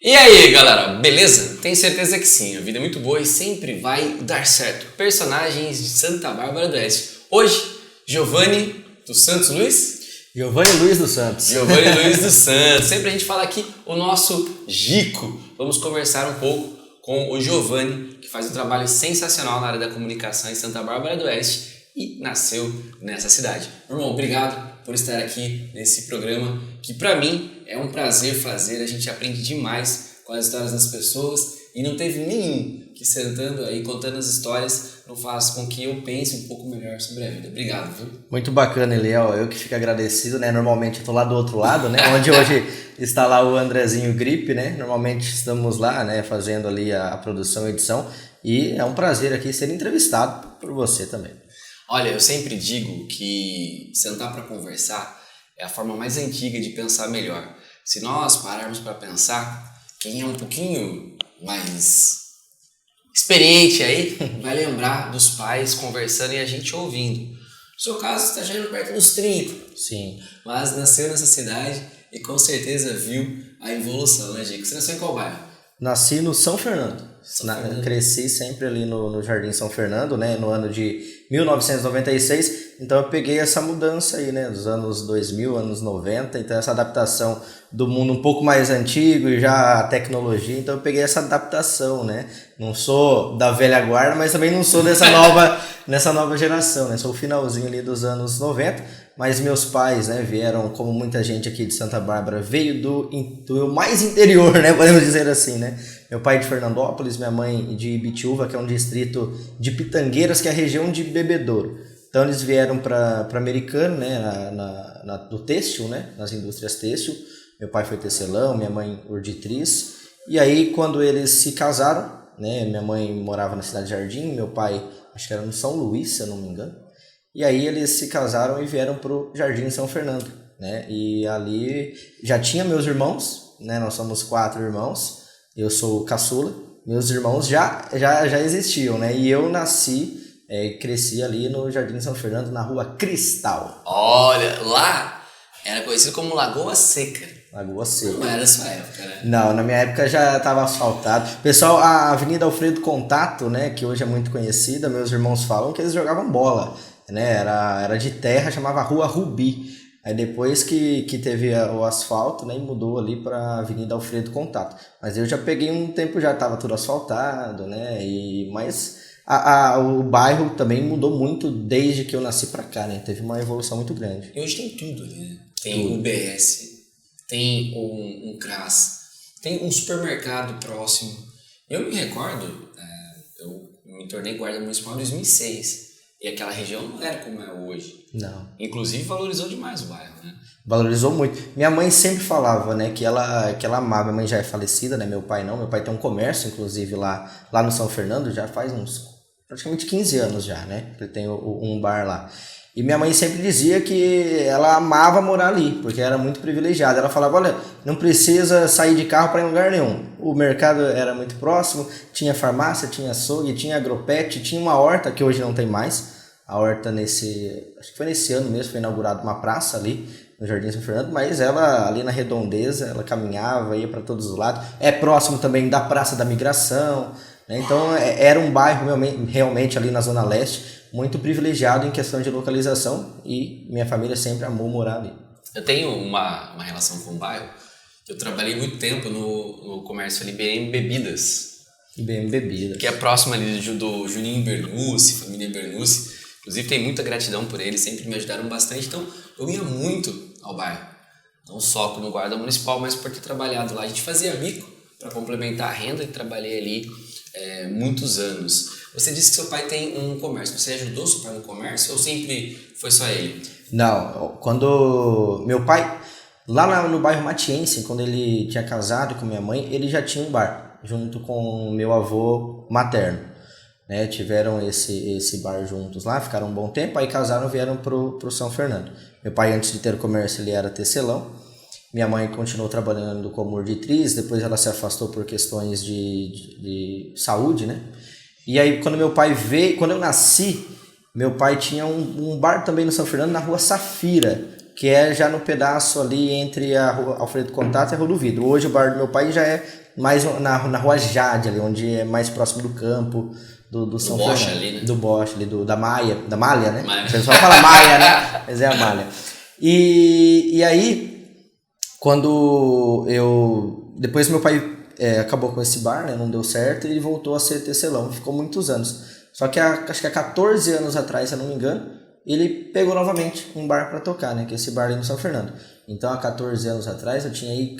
E aí, galera, beleza? Tenho certeza que sim, a vida é muito boa e sempre vai dar certo. Personagens de Santa Bárbara do Oeste. Hoje, Giovanni dos Santos Luiz? Giovanni Luiz dos Santos. Giovanni Luiz dos Santos. Sempre a gente fala aqui o nosso Gico. Vamos conversar um pouco com o Giovanni, que faz um trabalho sensacional na área da comunicação em Santa Bárbara do Oeste e nasceu nessa cidade. Meu irmão, obrigado por estar aqui nesse programa, que para mim é um prazer fazer. A gente aprende demais com as histórias das pessoas e não teve nenhum que sentando aí, contando as histórias, não faz com que eu pense um pouco melhor sobre a vida. Obrigado, viu? Muito bacana, Eliel. Eu que fico agradecido, né? Normalmente eu tô lá do outro lado, né? Onde hoje está lá o Andrezinho Gripe, né? Normalmente estamos lá, né? Fazendo ali a produção e edição. E é um prazer aqui ser entrevistado por você também. Olha, eu sempre digo que sentar para conversar é a forma mais antiga de pensar melhor. Se nós pararmos para pensar, quem é um pouquinho mais experiente aí vai lembrar dos pais conversando e a gente ouvindo. No seu caso, você está chegando perto dos 30. Sim. Mas nasceu nessa cidade e com certeza viu a evolução, né, Gico? Você nasceu em qual bairro? Nasci no São Fernando. Cresci sempre ali no Jardim São Fernando, né? No ano de 1996. Então eu peguei essa mudança aí, né? Dos anos 2000, anos 90. Então essa adaptação do mundo um pouco mais antigo e já a tecnologia. Então eu peguei essa adaptação, né? Não sou da velha guarda, mas também não sou nessa nova geração, né? Sou o finalzinho ali dos anos 90. Mas meus pais, né, vieram, como muita gente aqui de Santa Bárbara, veio do mais interior, né, podemos dizer assim, né? Meu pai de Fernandópolis, minha mãe de Ibitiúva, que é um distrito de Pitangueiras, que é a região de Bebedouro. Então eles vieram para Americano, né, do têxtil, né, nas indústrias têxtil. Meu pai foi tecelão, minha mãe urditriz. E aí quando eles se casaram, né, minha mãe morava na Cidade Jardim, meu pai, acho que era no São Luís, se eu não me engano. E aí eles se casaram e vieram para o Jardim São Fernando, né? E ali já tinha meus irmãos, né? Nós somos 4 irmãos, eu sou o caçula, meus irmãos já existiam, né? E eu nasci, cresci ali no Jardim São Fernando, na Rua Cristal. Olha, lá era conhecido como Lagoa Seca. Lagoa Seca. Não era sua época, né? Não, na minha época já estava asfaltado. Pessoal, a Avenida Alfredo Contato, né? Que hoje é muito conhecida, meus irmãos falam que eles jogavam bola. Né, era de terra, chamava Rua Rubi. Aí depois que teve o asfalto, né, mudou ali para Avenida Alfredo Contato. Mas eu já peguei um tempo, já estava tudo asfaltado, né? Mas o bairro também mudou muito desde que eu nasci para cá, né? Teve uma evolução muito grande. E hoje tem tudo ali, né? Tem UBS, tem um CRAS, tem um supermercado próximo. Eu me recordo, eu me tornei guarda municipal em 2006. E aquela região não era como é hoje. Não. Inclusive valorizou demais o bairro, né? Valorizou muito. Minha mãe sempre falava, né, que ela amava. Minha mãe já é falecida, né? Meu pai não. Meu pai tem um comércio, inclusive, lá no São Fernando, já faz uns praticamente 15 anos já, né? Ele tem um bar lá. E minha mãe sempre dizia que ela amava morar ali, porque era muito privilegiada. Ela falava, olha, não precisa sair de carro para ir em lugar nenhum. O mercado era muito próximo, tinha farmácia, tinha açougue, tinha agropet, tinha uma horta, que hoje não tem mais. A horta acho que foi nesse ano mesmo, foi inaugurada uma praça ali no Jardim São Fernando, mas ela ali na redondeza, ela caminhava, ia para todos os lados. É próximo também da Praça da Migração, né? Então era um bairro realmente ali na Zona Leste, muito privilegiado em questão de localização e minha família sempre amou morar ali. Eu tenho uma relação com o bairro. Eu trabalhei muito tempo no comércio ali, BM Bebidas. BM Bebidas. Que é próximo ali do Juninho Bernucci, família Bernucci. Inclusive tem muita gratidão por eles, sempre me ajudaram bastante. Então eu ia muito ao bairro. Não só como guarda municipal, mas por ter trabalhado lá. A gente fazia bico para complementar a renda e trabalhei ali muitos anos. Você disse que seu pai tem um comércio. Você ajudou seu pai no comércio ou sempre foi só ele? Não, quando meu pai, lá no bairro Matiense, quando ele tinha casado com minha mãe, ele já tinha um bar, junto com meu avô materno. Né? Tiveram esse bar juntos lá, ficaram um bom tempo, aí casaram e vieram pro São Fernando. Meu pai, antes de ter o comércio, ele era tecelão. Minha mãe continuou trabalhando como urditriz, depois ela se afastou por questões de saúde, né? E aí, quando meu pai veio, quando eu nasci, meu pai tinha um bar também no São Fernando, na Rua Safira, que é já no pedaço ali entre a Rua Alfredo Contato e a Rua do Vidro. Hoje o bar do meu pai já é mais na Rua Jade, ali, onde é mais próximo do campo do São Bosch Fernando. ali, né? Do Bosch, ali, da Malha, né? Malha. O pessoal fala Malha, né? Mas é a Malha. E aí, depois meu pai acabou com esse bar, né? Não deu certo, e ele voltou a ser tecelão, ficou muitos anos. Só que acho que há 14 anos atrás, se eu não me engano, ele pegou novamente um bar para tocar, né? Que é esse bar ali no São Fernando. Então, há 14 anos atrás, eu tinha aí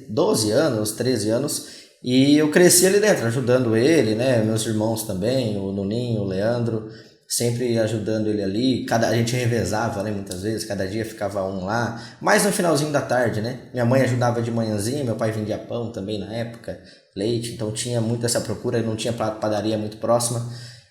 12 anos, 13 anos, e eu cresci ali dentro, ajudando ele, né? Meus irmãos também, o Nuninho, o Leandro, sempre ajudando ele ali. A gente revezava, né? Muitas vezes, cada dia ficava um lá, mais no finalzinho da tarde, né? Minha mãe ajudava de manhãzinha, meu pai vendia pão também na época, leite, então tinha muito essa procura, não tinha padaria muito próxima.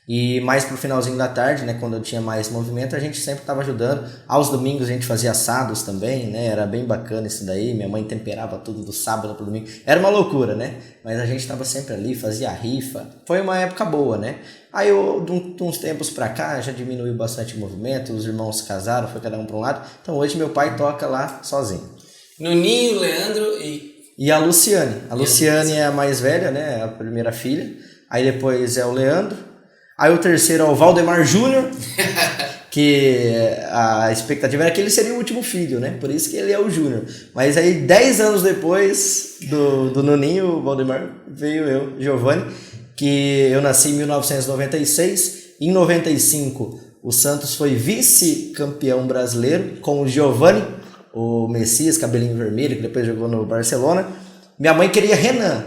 E mais pro finalzinho da tarde, né, quando eu tinha mais movimento, a gente sempre estava ajudando. Aos domingos a gente fazia assados também, né, era bem bacana isso daí. Minha mãe temperava tudo do sábado pro domingo. Era uma loucura, né, mas a gente estava sempre ali, fazia rifa. Foi uma época boa, né. Aí, de uns tempos pra cá, já diminuiu bastante o movimento, os irmãos se casaram, foi cada um pra um lado. Então hoje meu pai toca lá sozinho. Nuninho, Leandro E a Luciane. A Luciane é a mais velha, né, a primeira filha. Aí depois é o Leandro. Aí o terceiro é o Valdemar Júnior, que a expectativa era que ele seria o último filho, né? Por isso que ele é o Júnior. Mas aí 10 anos depois do Nuninho, o Valdemar, veio eu, Giovanni, que eu nasci em 1996. Em 95, o Santos foi vice-campeão brasileiro com o Giovanni, o Messias, cabelinho vermelho, que depois jogou no Barcelona. Minha mãe queria Renan.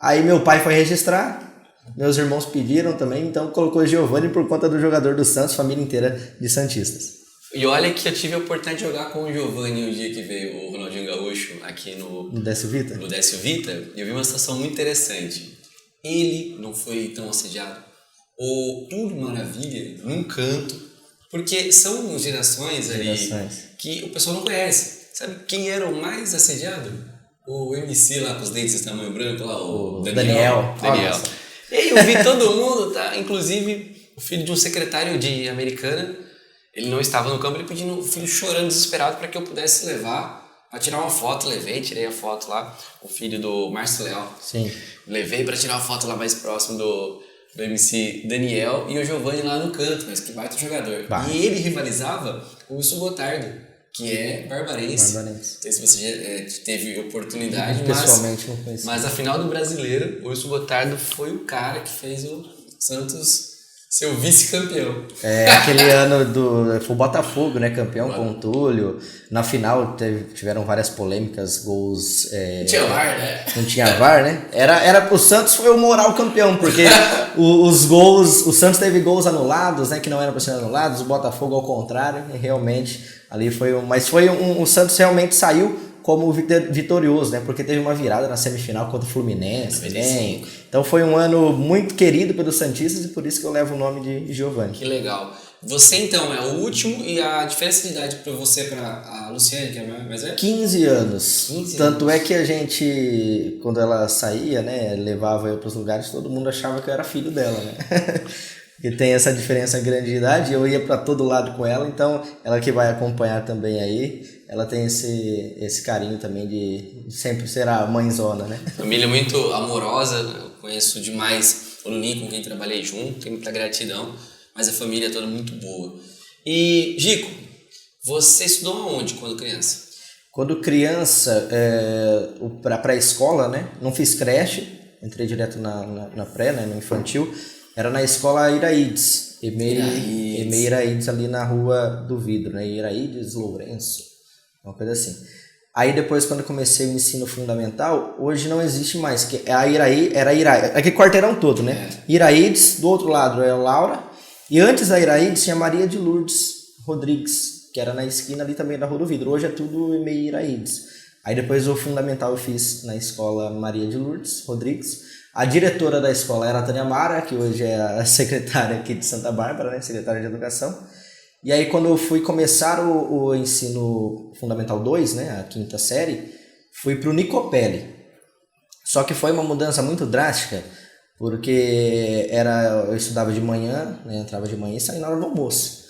Aí meu pai foi registrar. Meus irmãos pediram também, então colocou Giovanni por conta do jogador do Santos, família inteira de santistas. E olha que eu tive a oportunidade de jogar com o Giovanni o dia que veio o Ronaldinho Gaúcho aqui no Décio Vita? No Décio Vita, e eu vi uma situação muito interessante. Ele não foi tão assediado. O Tudo Maravilha, num canto, porque são gerações ali que o pessoal não conhece. Sabe quem era o mais assediado? O MC lá com os dentes de tamanho branco, lá, o Daniel. E aí eu vi todo mundo, tá? Inclusive o filho de um secretário de Americana, ele não estava no campo, ele pedindo, o filho chorando desesperado para que eu pudesse levar, para tirar uma foto. Tirei a foto lá, o filho do Márcio Leal. Sim. Levei para tirar uma foto lá mais próximo do MC Daniel e o Giovanni lá no canto, mas que baita jogador. E ele rivalizava com o Wilson Gotardo, que é barbarense. Não sei se você já teve oportunidade, pessoalmente não conheci. Mas a final do Brasileiro, o Wilson Gotardo foi o cara que fez o Santos ser o vice-campeão. Aquele ano foi o Botafogo, né? Campeão com o Túlio. Na final tiveram várias polêmicas, gols. Não tinha VAR, né? Não tinha VAR, né? O Santos foi o moral campeão, porque os gols. O Santos teve gols anulados, né? Que não eram para ser anulados, o Botafogo ao contrário, e realmente. Ali mas foi o Santos realmente saiu como vitorioso, né? Porque teve uma virada na semifinal contra o Fluminense também. Então foi um ano muito querido pelos santistas e por isso que eu levo o nome de Giovanni. Que legal. Você então é o último, e a diferença de idade para você para a Luciane, que é mais velha? 15 anos. Tanto é que a gente, quando ela saía, né, levava eu para os lugares, todo mundo achava que eu era filho dela, né? Que tem essa diferença grande de idade, eu ia para todo lado com ela, então ela que vai acompanhar também aí, ela tem esse carinho também de sempre ser a mãezona, né? Família muito amorosa, eu conheço demais o Nuninho, com quem trabalhei junto, tenho muita gratidão, mas a família é toda muito boa. E, Gico, você estudou aonde quando criança? Quando criança, para a pré-escola, né? Não fiz creche, entrei direto na pré, né? No infantil. Era na escola Iraídes, EMEI Iraídes, ali na Rua do Vidro, né? Iraídes, Lourenço, uma coisa assim. Aí depois, quando comecei o ensino fundamental, hoje não existe mais, que era Iraídes, aquele quarteirão todo, né? Iraídes, do outro lado é o Laura, e antes da Iraídes tinha Maria de Lourdes Rodrigues, que era na esquina ali também da Rua do Vidro. Hoje é tudo EMEI Iraídes. Aí depois o fundamental eu fiz na escola Maria de Lourdes Rodrigues. A diretora da escola era a Tânia Mara, que hoje é a secretária aqui de Santa Bárbara, né? Secretária de Educação. E aí quando eu fui começar o ensino fundamental 2, né? A quinta série, fui para o Nicopelli. Só que foi uma mudança muito drástica, porque eu estudava de manhã, né? Entrava de manhã e saía na hora do almoço.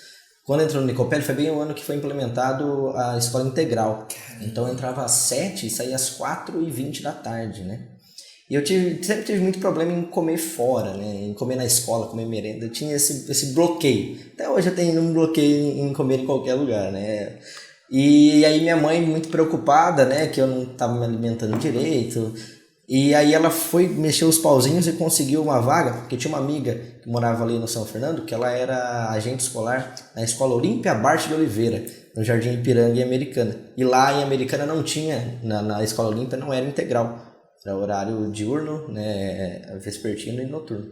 Quando entrou no Nicopelli, foi bem o ano que foi implementado a escola integral. Então eu entrava às 7 e saía às 4h20 da tarde, né? E eu sempre tive muito problema em comer fora, né? Em comer na escola, comer merenda. Eu tinha esse bloqueio. Até hoje eu tenho um bloqueio em comer em qualquer lugar, né? E aí minha mãe, muito preocupada, né? Que eu não estava me alimentando direito. E aí ela foi mexer os pauzinhos e conseguiu uma vaga, porque tinha uma amiga que morava ali no São Fernando, que ela era agente escolar na Escola Olímpia Bart de Oliveira, no Jardim Ipiranga e Americana. E lá em Americana não tinha, na Escola Olímpia não era integral, era horário diurno, né, vespertino e noturno.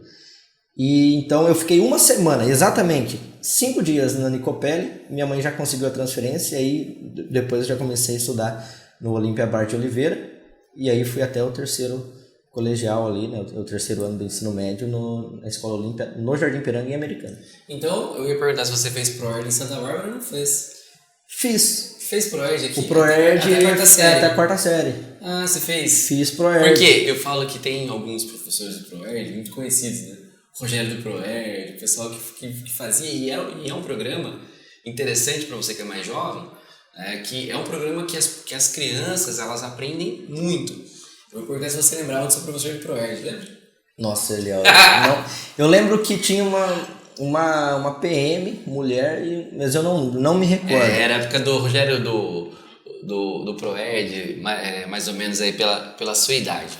E então eu fiquei uma semana, exatamente 5 dias na Nicopelli, minha mãe já conseguiu a transferência, e aí depois eu já comecei a estudar no Olímpia Bart de Oliveira. E aí fui até o terceiro colegial ali, né, o terceiro ano do ensino médio na Escola Olímpia, no Jardim Piranga e Americana. Então, eu ia perguntar se você fez ProErd em Santa Bárbara ou não fez? Fiz. Fez ProErd aqui? O ProErd até a quarta série. Até a quarta série. Ah, você fez? Fiz ProErd. Porque eu falo que tem alguns professores do ProErd muito conhecidos, né? Rogério do ProErd, o pessoal que fazia, e é um programa interessante para você que é mais jovem, que é um programa que as crianças elas aprendem muito. Eu vou perguntar se você lembrava do seu professor de ProErd, lembra? Nossa, ele não, eu lembro que tinha uma PM, mulher, mas eu não me recordo. Era a época do Rogério do ProErd, mais ou menos aí pela sua idade.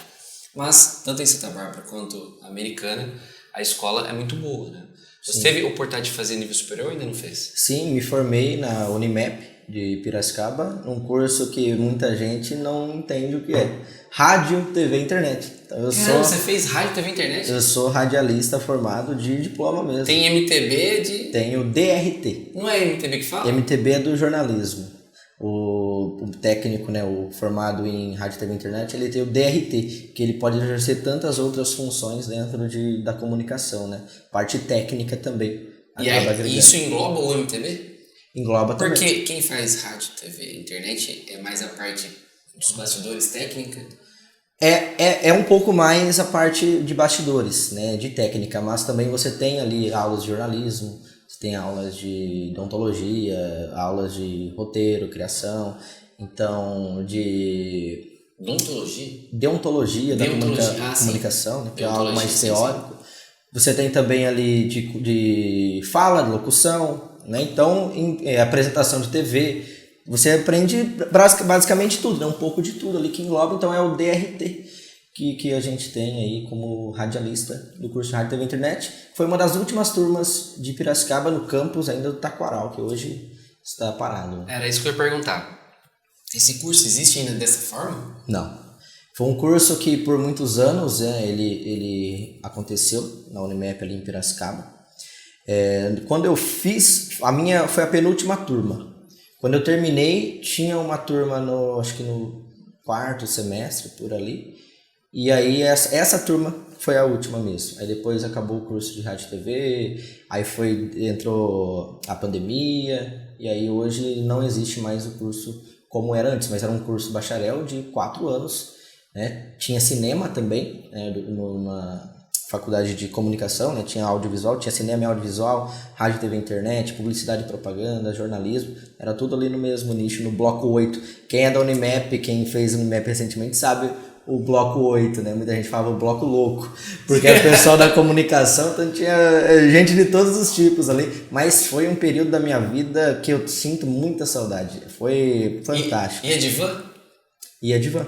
Mas, tanto em Santa Bárbara quanto Americana, a escola é muito boa, né? Você Sim. teve a oportunidade de fazer nível superior ou ainda não fez? Sim, me formei na Unimap de Piracicaba, um curso que muita gente não entende o que é. Rádio, TV e internet. Então, você fez rádio, TV e internet? Eu sou radialista formado de diploma mesmo. Tem MTB de... Tenho DRT. Não é MTB que fala? MTB é do jornalismo. O técnico, né, o formado em rádio, TV e internet, ele tem o DRT, que ele pode exercer tantas outras funções dentro da comunicação, né? Parte técnica também. E isso engloba o MTB? Engloba também. Porque quem faz rádio, TV e internet é mais a parte dos bastidores técnica? É um pouco mais a parte de bastidores, né, de técnica, mas também você tem ali aulas de jornalismo, você tem aulas de odontologia, aulas de roteiro, criação, então de... Deontologia da comunicação, né, que é algo mais teórico. Você tem também ali de fala, de locução, né, então apresentação de TV. Você aprende basicamente tudo, né? Um pouco de tudo ali que engloba, então é o DRT que a gente tem aí como radialista do curso de Rádio, TV e Internet. Foi uma das últimas turmas de Piracicaba no campus ainda do Taquaral, que hoje está parado. Era isso que eu ia perguntar. Esse curso existe ainda dessa forma? Não. Foi um curso que por muitos anos ele aconteceu na Unimap ali em Piracicaba. Quando eu fiz, a minha foi a penúltima turma. Quando eu terminei, tinha uma turma acho que no 4º semestre, por ali. E aí essa turma foi a última mesmo. Aí depois acabou o curso de rádio e TV, aí entrou a pandemia, e aí hoje não existe mais o curso como era antes, mas era um curso bacharel de 4 anos, né? Tinha cinema também, né? Numa faculdade de comunicação, né? Tinha audiovisual, tinha cinema e audiovisual, rádio, TV, internet, publicidade e propaganda, jornalismo, era tudo ali no mesmo nicho, no bloco 8. Quem é da Unimap, quem fez Unimap recentemente sabe o bloco 8, né? Muita gente falava o bloco louco, porque o pessoal da comunicação, então tinha gente de todos os tipos ali, mas foi um período da minha vida que eu sinto muita saudade, foi fantástico. Ia de van? Ia de van.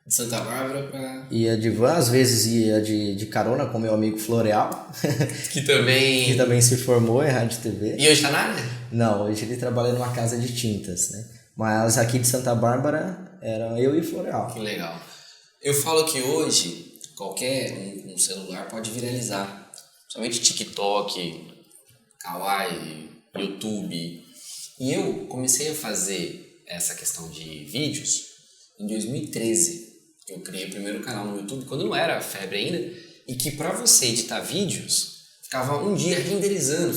De Santa Bárbara pra... Ia de van, às vezes ia de carona com meu amigo Floreal. Que também se formou em rádio e TV. E hoje tá na área? Não, hoje ele trabalha numa casa de tintas, né? Mas aqui de Santa Bárbara era eu e Floreal. Que legal. Eu falo que hoje qualquer um celular pode viralizar. Somente TikTok, Kawaii, YouTube. E eu comecei a fazer essa questão de vídeos em 2013. Eu criei o primeiro canal no YouTube quando não era febre ainda, e que para você editar vídeos ficava um dia renderizando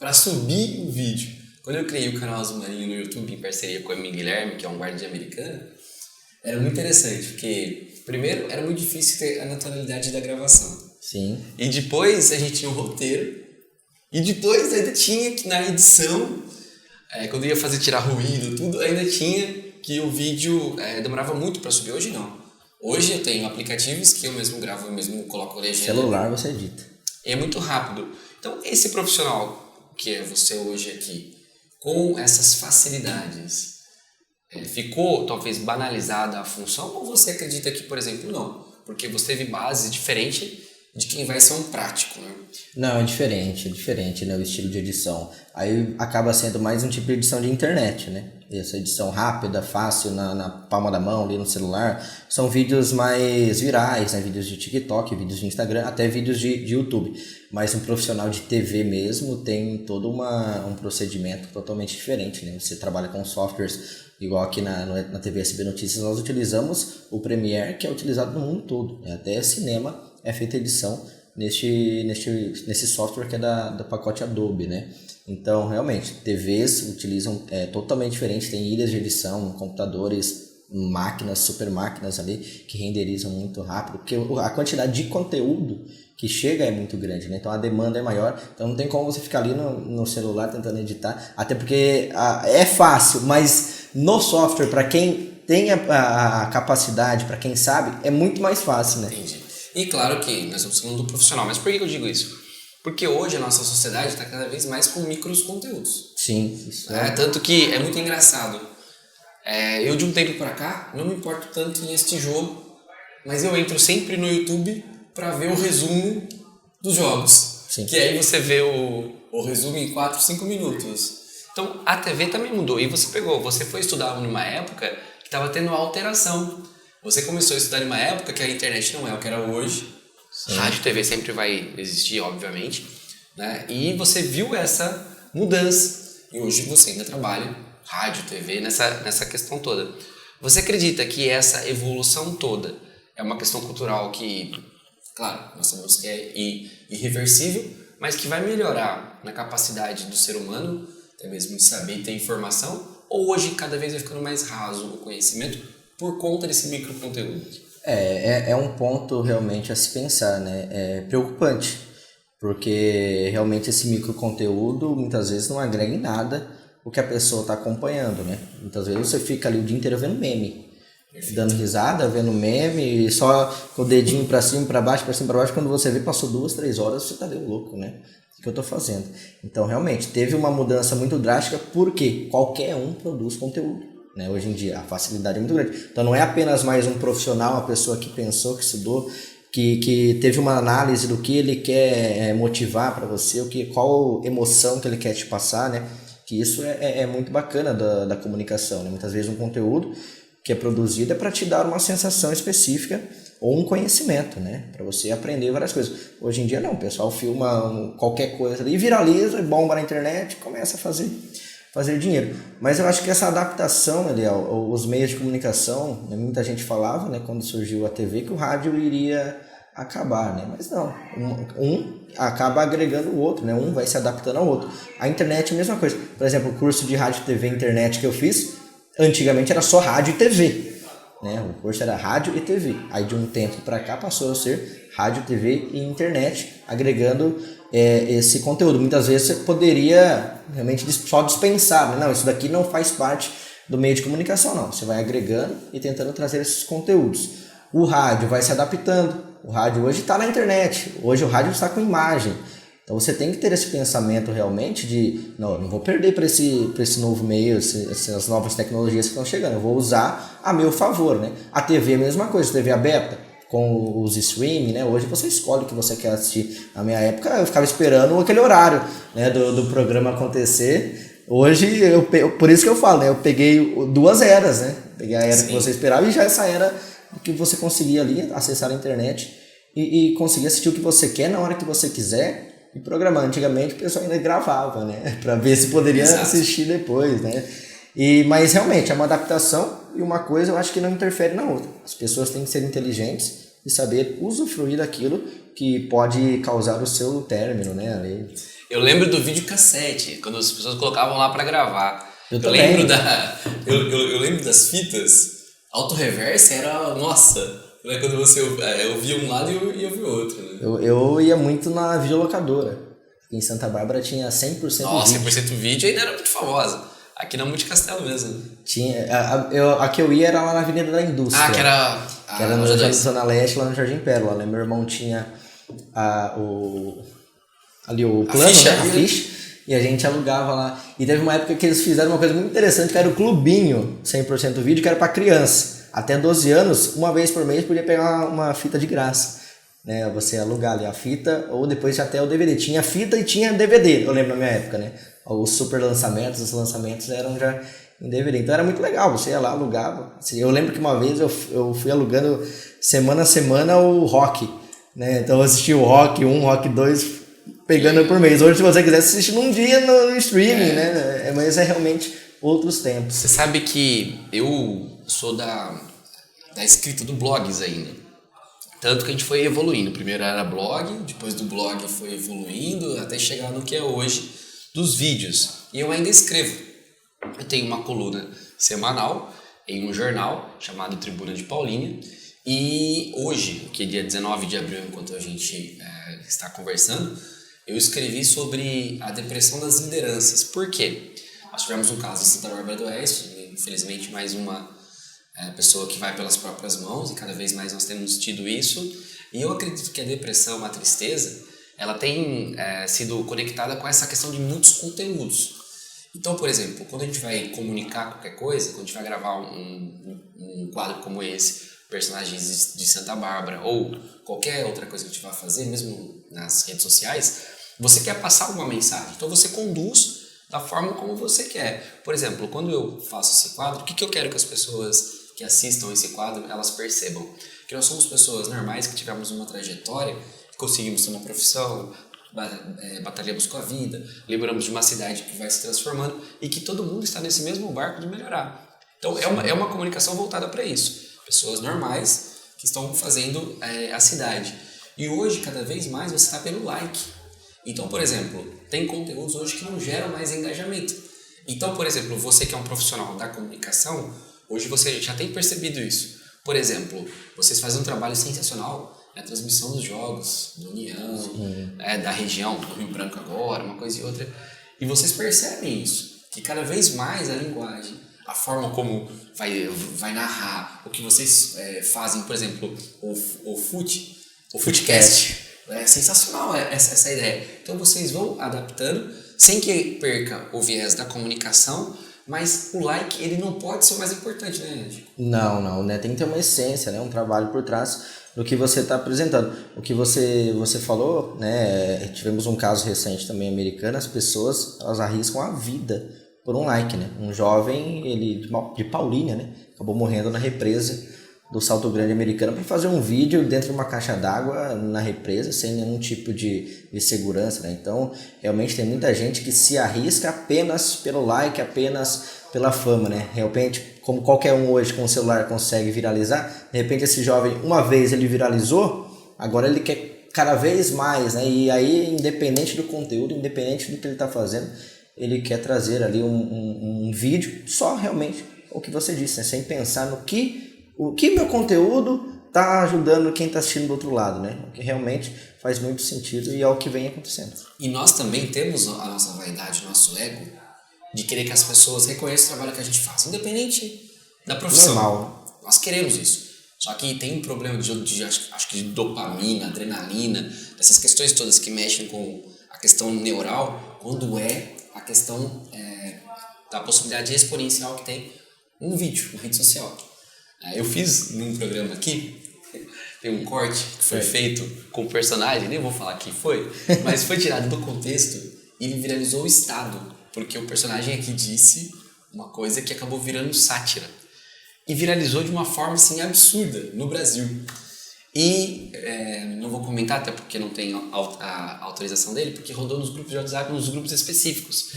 para subir o vídeo. Quando eu criei o canal Azul Marinho no YouTube em parceria com o Emílio Guilherme, que é um guarda de Americana, era muito interessante, porque primeiro era muito difícil ter a naturalidade da gravação. Sim. E depois a gente tinha um roteiro E depois ainda tinha que na edição, quando ia fazer tirar ruído, tudo, ainda tinha que o vídeo demorava muito para subir. Hoje não. Hoje eu tenho aplicativos que eu mesmo gravo, eu mesmo coloco a legenda. Celular você edita. É muito rápido. Então, esse profissional que é você hoje aqui, com essas facilidades, ficou talvez banalizada a função, ou você acredita que, por exemplo, não? Porque você teve base diferente de quem vai ser um prático, né? Não, é diferente, né, o estilo de edição. Aí acaba sendo mais um tipo de edição de internet, né? Essa edição rápida, fácil, na palma da mão, ali no celular. São vídeos mais virais, né? Vídeos de TikTok, vídeos de Instagram, até vídeos de YouTube. Mas um profissional de TV mesmo tem todo um procedimento totalmente diferente, né? Você trabalha com softwares, igual aqui na TV SB Notícias, nós utilizamos o Premiere, que é utilizado no mundo todo, né? Até cinema é feita edição nesse software que é do pacote Adobe, né? Então, realmente, TVs utilizam totalmente diferente, tem ilhas de edição, computadores, máquinas, super máquinas ali, que renderizam muito rápido, porque a quantidade de conteúdo que chega é muito grande, né? Então a demanda é maior, então não tem como você ficar ali no celular tentando editar, até porque é fácil, mas no software, para quem tem a capacidade, para quem sabe, é muito mais fácil, né? Entendi. E claro que nós estamos falando do profissional, mas por que eu digo isso? Porque hoje a nossa sociedade está cada vez mais com micros conteúdos. Sim, isso tanto que é muito engraçado. Eu de um tempo para cá não me importo tanto em este jogo, mas eu entro sempre no YouTube para ver o resumo dos jogos. Sim. Que aí você vê o resumo em 4, 5 minutos. Então a TV também mudou. E você foi estudar numa época que estava tendo alteração. Você começou a estudar em uma época que a internet não é o que era hoje. Sim. Rádio e TV sempre vai existir, obviamente, né? E você viu essa mudança. E hoje você ainda trabalha rádio, TV, nessa questão toda. Você acredita que essa evolução toda é uma questão cultural que, claro, nós sabemos que é irreversível, mas que vai melhorar na capacidade do ser humano, até mesmo de saber e ter informação? Ou hoje cada vez vai ficando mais raso o conhecimento por conta desse microconteúdo? É um ponto realmente a se pensar, né? É preocupante, porque realmente esse microconteúdo muitas vezes não agrega em nada o que a pessoa está acompanhando, né? Muitas vezes você fica ali o dia inteiro vendo meme, dando risada, vendo meme, só com o dedinho para cima, para baixo, quando você vê, passou 2, 3 horas, você tá ali louco, né? O que eu tô fazendo? Então, realmente, teve uma mudança muito drástica, porque qualquer um produz conteúdo. Né, hoje em dia a facilidade é muito grande, então não é apenas mais um profissional, uma pessoa que pensou, que estudou, que teve uma análise do que ele quer motivar para você, qual emoção que ele quer te passar, né? Que isso é muito bacana da comunicação, né? Muitas vezes um conteúdo que é produzido é para te dar uma sensação específica ou um conhecimento, né? Para você aprender várias coisas. Hoje em dia não, o pessoal filma qualquer coisa ali, viraliza, bomba na internet, começa a fazer dinheiro. Mas eu acho que essa adaptação ali aos meios de comunicação, né, muita gente falava, né, quando surgiu a TV, que o rádio iria acabar, né? Mas não, um acaba agregando o outro, né? Um vai se adaptando ao outro. A internet é a mesma coisa. Por exemplo, o curso de rádio, TV e internet que eu fiz, antigamente era só rádio e TV. Né? O curso era rádio e TV. Aí de um tempo para cá passou a ser rádio, TV e internet, agregando esse conteúdo. Muitas vezes você poderia realmente só dispensar, né? Não, isso daqui não faz parte do meio de comunicação, não. Você vai agregando e tentando trazer esses conteúdos. O rádio vai se adaptando. O rádio hoje está na internet. Hoje o rádio está com imagem. Então você tem que ter esse pensamento realmente de não vou perder para esse novo meio, essas novas tecnologias que estão chegando. Eu vou usar a meu favor, né? A TV é a mesma coisa, TV aberta, com os streaming, né? Hoje você escolhe o que você quer assistir. Na minha época eu ficava esperando aquele horário, né, do programa acontecer. Hoje, por isso que eu falo, né? Eu peguei 2 eras, né? Peguei a era Sim. que você esperava e já essa era que você conseguia ali acessar a internet e conseguir assistir o que você quer na hora que você quiser e programar. Antigamente o pessoal ainda gravava, né? Para ver se poderia Exato. Assistir depois, né? Mas realmente é uma adaptação e uma coisa eu acho que não interfere na outra. As pessoas têm que ser inteligentes e saber usufruir daquilo que pode causar o seu término, né? Eu lembro do videocassete, quando as pessoas colocavam lá para gravar. Eu lembro das fitas. Auto-reverse era, nossa, né? Quando você ouvia um lado e ouvia o outro. Né? Eu ia muito na videolocadora. Em Santa Bárbara tinha 100% Nossa, vídeo. 100% vídeo ainda era muito famosa. Aqui na Monte Castelo mesmo. Tinha, a que eu ia era lá na Avenida da Indústria. Ah, que era que era na Zona Leste, lá no Jardim Pérola, né? Meu irmão tinha ali o plano, ficha, né? A ficha. E a gente alugava lá. E teve uma época que eles fizeram uma coisa muito interessante, que era o clubinho 100% vídeo, que era para criança. Até 12 anos, uma vez por mês, podia pegar uma fita de graça. Né? Você alugar ali a fita, ou depois até o DVD. Tinha fita e tinha DVD, eu lembro na minha época, né? Os super lançamentos, os lançamentos eram já em DVD. Então era muito legal, você ia lá, alugava. Eu lembro que uma vez eu fui alugando semana a semana o Rock. Né? Então eu assisti o Rock 1, Rock 2, pegando por mês. Hoje, se você quiser assistir num dia no streaming, né? Mas é realmente outros tempos. Você sabe que eu sou da escrita do blogs ainda. Tanto que a gente foi evoluindo. Primeiro era blog, depois do blog foi evoluindo até chegar no que é hoje dos vídeos. E eu ainda escrevo. Eu tenho uma coluna semanal em um jornal chamado Tribuna de Paulínia. E hoje, que é dia 19 de abril, enquanto a gente está conversando, eu escrevi sobre a depressão das lideranças. Por quê? Nós tivemos um caso em Santa Bárbara do Oeste, infelizmente mais uma pessoa que vai pelas próprias mãos, e cada vez mais nós temos tido isso. E eu acredito que a depressão, a tristeza, ela tem sido conectada com essa questão de muitos conteúdos. Então, por exemplo, quando a gente vai comunicar qualquer coisa, quando a gente vai gravar um quadro como esse, personagens de Santa Bárbara, ou qualquer outra coisa que a gente vai fazer, mesmo nas redes sociais, você quer passar uma mensagem. Então você conduz da forma como você quer. Por exemplo, quando eu faço esse quadro, o que eu quero que as pessoas que assistam esse quadro, elas percebam? Que nós somos pessoas normais, que tivemos uma trajetória, que conseguimos ter uma profissão, batalhamos com a vida, lembramos de uma cidade que vai se transformando e que todo mundo está nesse mesmo barco de melhorar. Então é uma comunicação voltada para isso. Pessoas normais que estão fazendo a cidade. E hoje, cada vez mais, você está pelo like. Então, por exemplo, tem conteúdos hoje que não geram mais engajamento. Então, por exemplo, você que é um profissional da comunicação, hoje você já tem percebido isso. Por exemplo, vocês fazem um trabalho sensacional na transmissão dos jogos, do União, da região, do Rio Branco agora, uma coisa e outra. E vocês percebem isso, que cada vez mais a linguagem, a forma como vai narrar, o que vocês fazem, por exemplo, o Footcast. É sensacional essa ideia. Então vocês vão adaptando, sem que perca o viés da comunicação, mas o like, ele não pode ser o mais importante, né, Chico? Não, né? Tem que ter uma essência, né? Um trabalho por trás do que você está apresentando. O que você falou, né? Tivemos um caso recente também americano, as pessoas, elas arriscam a vida por um like, né? Um jovem, ele de Paulínia, né? Acabou morrendo na represa do Salto Grande americano para fazer um vídeo dentro de uma caixa d'água na represa, sem nenhum tipo de segurança, né? Então, realmente tem muita gente que se arrisca apenas pelo like, apenas pela fama, né? Realmente, como qualquer um hoje com o celular consegue viralizar, de repente esse jovem, uma vez ele viralizou, agora ele quer cada vez mais, né? E aí, independente do conteúdo, independente do que ele está fazendo, ele quer trazer ali um vídeo só realmente o que você disse, né? Sem pensar no que meu conteúdo está ajudando quem está assistindo do outro lado, né? O que realmente faz muito sentido e é o que vem acontecendo. E nós também temos a nossa vaidade, o nosso ego, de querer que as pessoas reconheçam o trabalho que a gente faz, independente da profissão. Normal. Nós queremos isso. Só que tem um problema acho que de dopamina, adrenalina, dessas questões todas que mexem com a questão neural, quando a questão da possibilidade exponencial que tem um vídeo na rede social. Eu fiz num programa aqui, tem um corte que foi feito com o personagem, nem vou falar quem foi, mas foi tirado do contexto e viralizou o estado, porque o personagem aqui disse uma coisa que acabou virando sátira. E viralizou de uma forma assim absurda no Brasil. E não vou comentar, até porque não tenho a autorização dele, porque rodou nos grupos de WhatsApp, nos grupos específicos.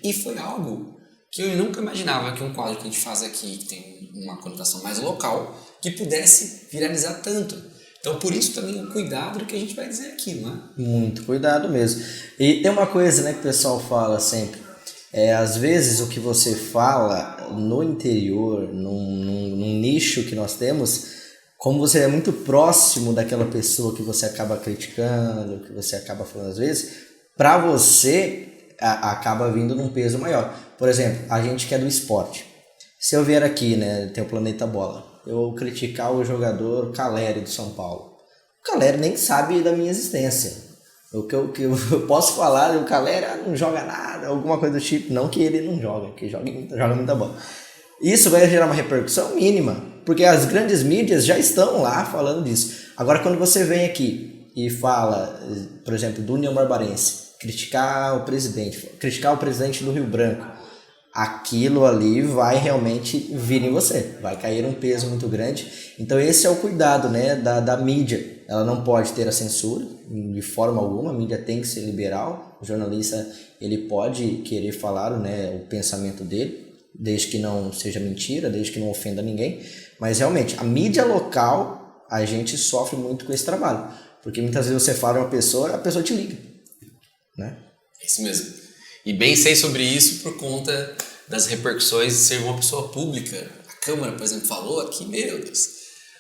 E foi algo que eu nunca imaginava que um quadro que a gente faz aqui, que tem uma conotação mais local, que pudesse viralizar tanto. Então, por isso também o cuidado do que a gente vai dizer aqui, não é? Muito cuidado mesmo. E tem uma coisa, né, que o pessoal fala sempre. Às vezes o que você fala no interior, num nicho que nós temos, como você é muito próximo daquela pessoa que você acaba criticando, que você acaba falando às vezes, para você acaba vindo num peso maior. Por exemplo, a gente que é do esporte. Se eu vier aqui, né, tem o Planeta Bola, eu criticar o jogador Caleri do São Paulo. O Caleri nem sabe da minha existência. O que eu posso falar, o Caleri não joga nada, alguma coisa do tipo. Não que ele não joga, que joga muita bola. Isso vai gerar uma repercussão mínima, porque as grandes mídias já estão lá falando disso. Agora, quando você vem aqui e fala, por exemplo, do União Barbarense, criticar o presidente do Rio Branco, aquilo ali vai realmente vir em você, vai cair um peso muito grande. Então esse é o cuidado, né, da mídia. Ela não pode ter a censura de forma alguma, a mídia tem que ser liberal. O jornalista ele pode querer falar, né, o pensamento dele, desde que não seja mentira, desde que não ofenda ninguém. Mas realmente, a mídia local, a gente sofre muito com esse trabalho, porque muitas vezes você fala uma pessoa, a pessoa te liga, né? É isso mesmo. E bem sei sobre isso por conta das repercussões de ser uma pessoa pública. A Câmara, por exemplo, falou aqui, meu Deus.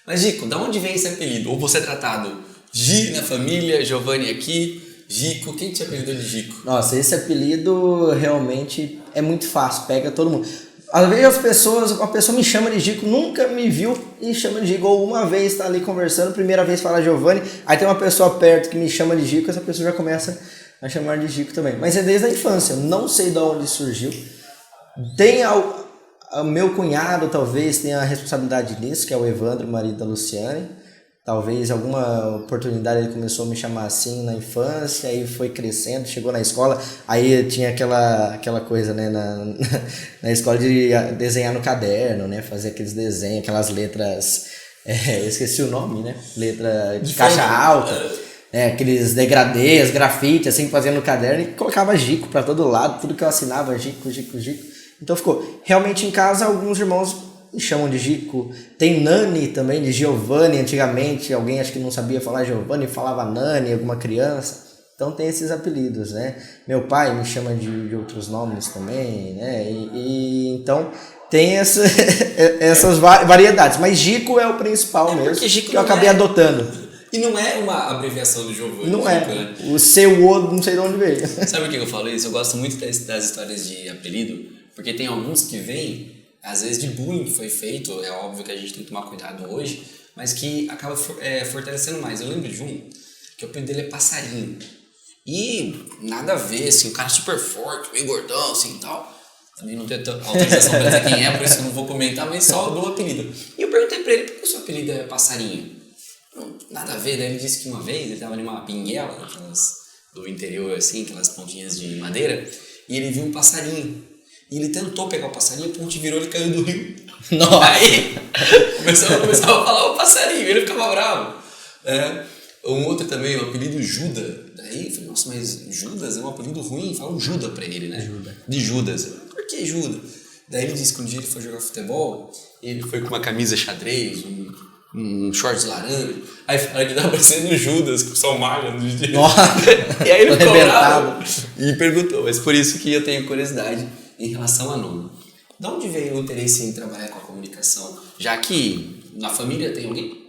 Mas, Gico, da onde vem esse apelido? Ou você é tratado Gi na família, Giovanni aqui, Gico, quem te apelidou de Gico? Nossa, esse apelido realmente é muito fácil, pega todo mundo. Às vezes a pessoa me chama de Gico, nunca me viu e chama de Gico. Ou uma vez tá ali conversando, primeira vez fala Giovanni, aí tem uma pessoa perto que me chama de Gico, essa pessoa já começa a chamar de Gico também. Mas é desde a infância, não sei de onde surgiu. Tem o meu cunhado, talvez, tenha a responsabilidade nisso, que é o Evandro, marido da Luciane. Talvez alguma oportunidade ele começou a me chamar assim na infância, aí foi crescendo, chegou na escola, aí tinha aquela coisa, né, na escola de desenhar no caderno, né, fazer aqueles desenhos, aquelas letras, eu esqueci o nome, né, letra de caixa alta, aqueles degradês, grafite, assim, fazia no caderno e colocava Gico pra todo lado, tudo que eu assinava, Gico. Então ficou. Realmente em casa alguns irmãos me chamam de Gico. Tem Nani também, de Giovanni, antigamente. Alguém acho que não sabia falar Giovanni, falava Nani, alguma criança. Então tem esses apelidos, né? Meu pai me chama de outros nomes também, né? Então tem essas variedades. Mas Gico é o principal mesmo, Gico que eu acabei adotando. E não é uma abreviação do Giovanni. Não Gico, é. Né? O seu não sei de onde veio. Sabe por que eu falo isso? Eu gosto muito das histórias de apelido. Porque tem alguns que vêm, às vezes de bullying que foi feito, é óbvio que a gente tem que tomar cuidado hoje, mas que acaba fortalecendo mais. Eu lembro de um, que o apelido dele é Passarinho. E nada a ver, assim, um cara super forte, meio gordão, assim e tal. Também não tenho autorização pra dizer quem é, por isso que eu não vou comentar, mas só dou o apelido. E eu perguntei pra ele, por que o seu apelido é Passarinho? Não, nada a ver, daí ele disse que uma vez ele tava numa pinguela, aquelas do interior, assim, aquelas pontinhas de madeira, e ele viu um passarinho. E ele tentou pegar o passarinho, a ponte virou, ele caiu do rio. Nossa. Aí começava a falar o passarinho, ele ficava bravo. Um outro também, o apelido Judas. Daí eu falei, nossa, mas Judas é um apelido ruim, fala um Judas pra ele, né? Judas. De Judas. Por que Judas? Daí ele disse que um dia ele foi jogar futebol, ele foi com uma camisa xadrez, um shorts laranja, aí falaram que tava parecendo Judas, com São Malha no dia. E aí ele ficou bravo e perguntou, mas por isso que eu tenho curiosidade em relação a nome. De onde veio o interesse em trabalhar com a comunicação? Já que na família tem alguém?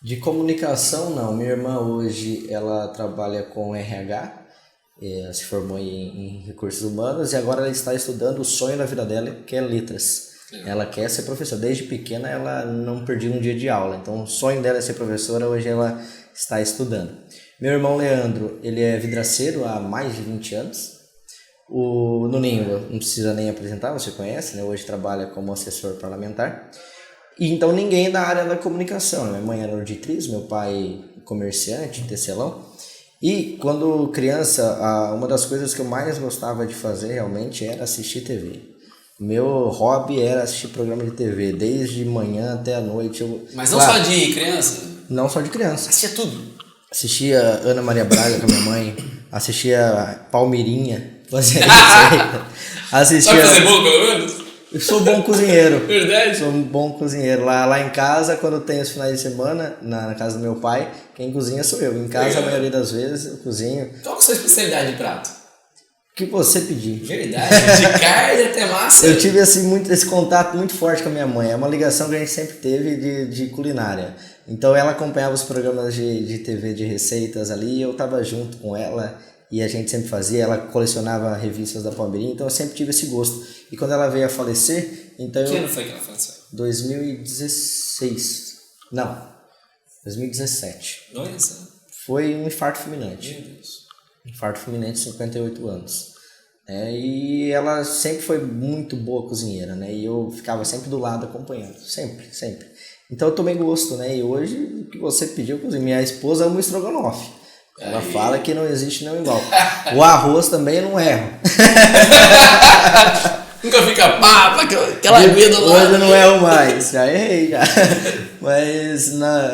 De comunicação, não. Minha irmã hoje, ela trabalha com RH, se formou em recursos humanos e agora ela está estudando o sonho da vida dela, que é letras. Ela quer ser professora. Desde pequena ela não perdia um dia de aula. Então o sonho dela é ser professora, hoje ela está estudando. Meu irmão Leandro, ele é vidraceiro há mais de 20 anos. O Nuninho, não precisa nem apresentar, você conhece, né? Hoje trabalha como assessor parlamentar. E então ninguém da área da comunicação. Minha mãe era auditriz, meu pai comerciante, tecelão. E quando criança, uma das coisas que eu mais gostava de fazer realmente era assistir TV. Meu hobby era assistir programa de TV, desde manhã até a noite. Mas não só de criança? Não só de criança. Assistia tudo? Assistia Ana Maria Braga com a minha mãe, assistia Palmeirinha, fazia receita. Assistia... Sabe fazer bolo, pelo menos? Eu sou bom cozinheiro. Verdade? Sou um bom cozinheiro. Lá em casa, quando tem os finais de semana, na casa do meu pai, quem cozinha sou eu. Em casa, a maioria das vezes, eu cozinho. Qual que é a sua especialidade de prato? O que você pedir. Verdade, de carne até massa. Eu tive assim, esse contato muito forte com a minha mãe. É uma ligação que a gente sempre teve de culinária. Então ela acompanhava os programas de TV de receitas ali, eu estava junto com ela e a gente sempre fazia, ela colecionava revistas da Palmeirinha, então eu sempre tive esse gosto. E quando ela veio a falecer, então Que ano foi que ela faleceu? 2016. Não, 2017. Olha só. Foi um infarto fulminante. Meu Deus. Infarto fulminante, 58 anos. E ela sempre foi muito boa cozinheira, né? E eu ficava sempre do lado acompanhando, sempre, sempre. Então eu tomei gosto, né? E hoje o que você pediu, eu cozinho. Minha esposa ama o estrogonofe. Ela fala que não existe nenhum igual. O arroz também eu não erro. Nunca fica pá, aquela aguinha do lado. Hoje eu não erro mais, já errei já. Mas na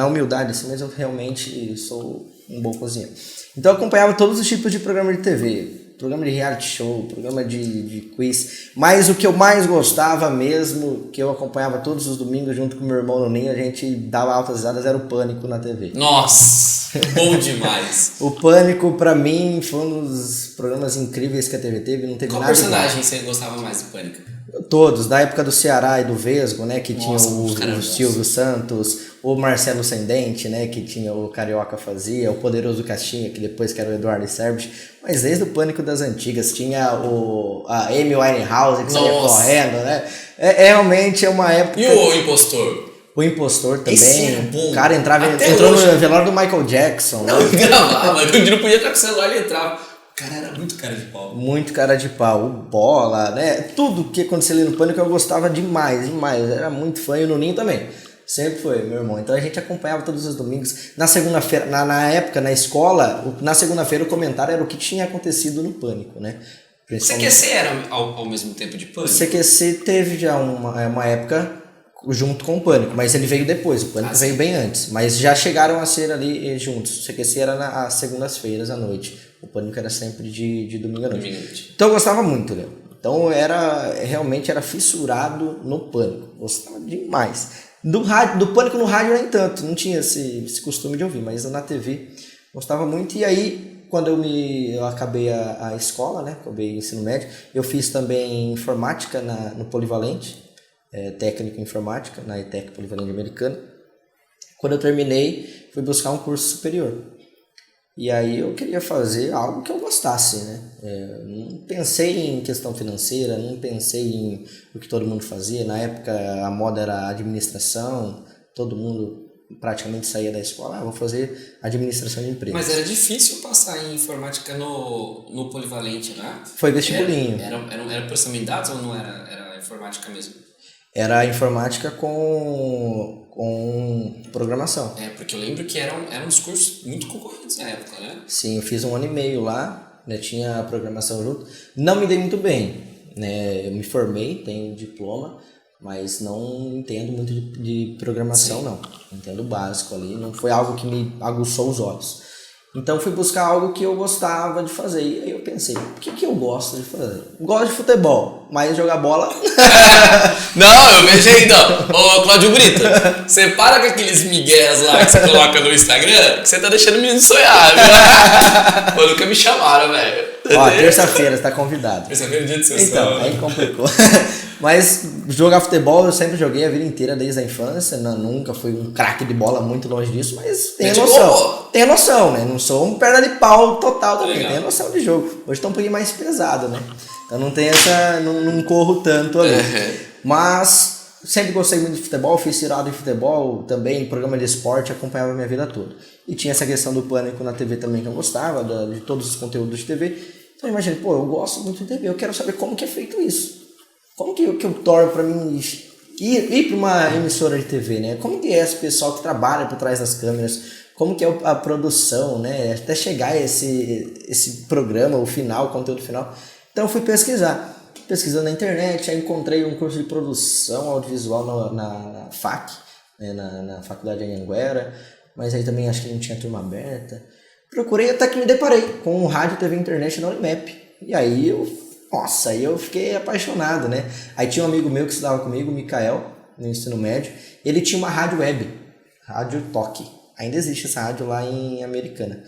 humildade assim, mas eu realmente sou um bom cozinheiro. Então eu acompanhava todos os tipos de programa de TV, programa de reality show, programa de quiz, mas o que eu mais gostava mesmo, que eu acompanhava todos os domingos junto com meu irmão no Ninho, a gente dava altas risadas, era o Pânico na TV. Nossa, bom demais. O Pânico pra mim foi um dos programas incríveis que a TV teve, não teve Qual nada personagem você gostava mais do Pânico? Todos, da época do Ceará e do Vesgo, né, que Nossa, tinha o Silvio Santos, o Marcelo Sendente, né, que tinha o Carioca fazia, o Poderoso Castinha, que depois que era o Eduardo Serbich, mas desde o Pânico das Antigas, tinha a Amy Winehouse que saía correndo, né, realmente é uma época... E o Impostor? O Impostor também, Esse é bom. O cara entrou hoje. no velório do Michael Jackson. Não, ele gravava, quando não podia entrar com o celular, ele entrava. O cara era muito cara de pau. Muito cara de pau, o Bola, né? Tudo que acontecia ali no Pânico eu gostava demais, demais. Eu era muito fã e o Nuninho também. Sempre foi, meu irmão. Então a gente acompanhava todos os domingos. Na segunda-feira, na época, na escola, na segunda-feira o comentário era o que tinha acontecido no Pânico, né? O CQC era ao mesmo tempo de Pânico? O CQC teve já uma época junto com o Pânico, mas ele veio depois, o Pânico veio bem antes, mas já chegaram a ser ali juntos. O CQC era nas segundas-feiras à noite, o Pânico era sempre de domingo à noite. Então eu gostava muito, Léo. Então realmente era fissurado no Pânico, gostava demais. Do Pânico no rádio nem tanto, não tinha esse costume de ouvir, mas na TV gostava muito. E aí, quando eu acabei a escola, né, acabei o ensino médio, eu fiz também informática no Polivalente, técnico em informática, na ETEC Polivalente Americana. Quando eu terminei, fui buscar um curso superior. E aí eu queria fazer algo que eu gostasse, né? Não pensei em questão financeira, não pensei em o que todo mundo fazia. Na época a moda era administração, todo mundo praticamente saía da escola, vou fazer administração de empresas. Mas era difícil passar em informática no Polivalente, né? Foi vestibulinho. Era processamento de dados ou não era informática mesmo? Era informática com programação. Porque eu lembro que eram uns cursos muito concorridos na época, né? Sim, eu fiz 1 ano e meio lá, né, tinha programação junto. Não me dei muito bem, né? Eu me formei, tenho diploma, mas não entendo muito de programação. Sim. Não. Entendo o básico ali, não foi algo que me aguçou os olhos. Então fui buscar algo que eu gostava de fazer. E aí eu pensei, o que eu gosto de fazer? Gosto de futebol, mas jogar bola... Não, eu vejo aí então. Ô Cláudio Brito, você para com aqueles migués lá que você coloca no Instagram, que você tá deixando o menino sonhar, viu? Pô, nunca me chamaram, velho. Ó, terça-feira, você tá convidado. Terça-feira é dia de sessão. Então, aí complicou. Mas jogar futebol eu sempre joguei a vida inteira, desde a infância. Nunca fui um craque de bola, muito longe disso, mas tenho noção. Tenho noção, né? Não sou um perna de pau total também. Tenho noção de jogo. Hoje tá um pouquinho mais pesado, né? Então não tem não corro tanto ali. Mas sempre gostei muito de futebol, fiz tirado em futebol, também programa de esporte, acompanhava a minha vida toda. E tinha essa questão do Pânico na TV também que eu gostava, de todos os conteúdos de TV. Então eu imaginei, eu gosto muito de TV, eu quero saber como que é feito isso. Como que eu torno para mim ir para uma emissora de TV, né? Como que é esse pessoal que trabalha por trás das câmeras? Como que é a produção, né? Até chegar esse programa, o final, o conteúdo final. Então eu fui pesquisando na internet, aí encontrei um curso de produção audiovisual na FAC, né? na Faculdade de Anhanguera, mas aí também acho que não tinha turma aberta. Procurei até que me deparei com o rádio, TV e internet na Unimap. E aí eu fiquei apaixonado, né? Aí tinha um amigo meu que estudava comigo, o Mikael, no ensino médio. Ele tinha uma rádio web, Rádio Toque. Ainda existe essa rádio lá em Americana.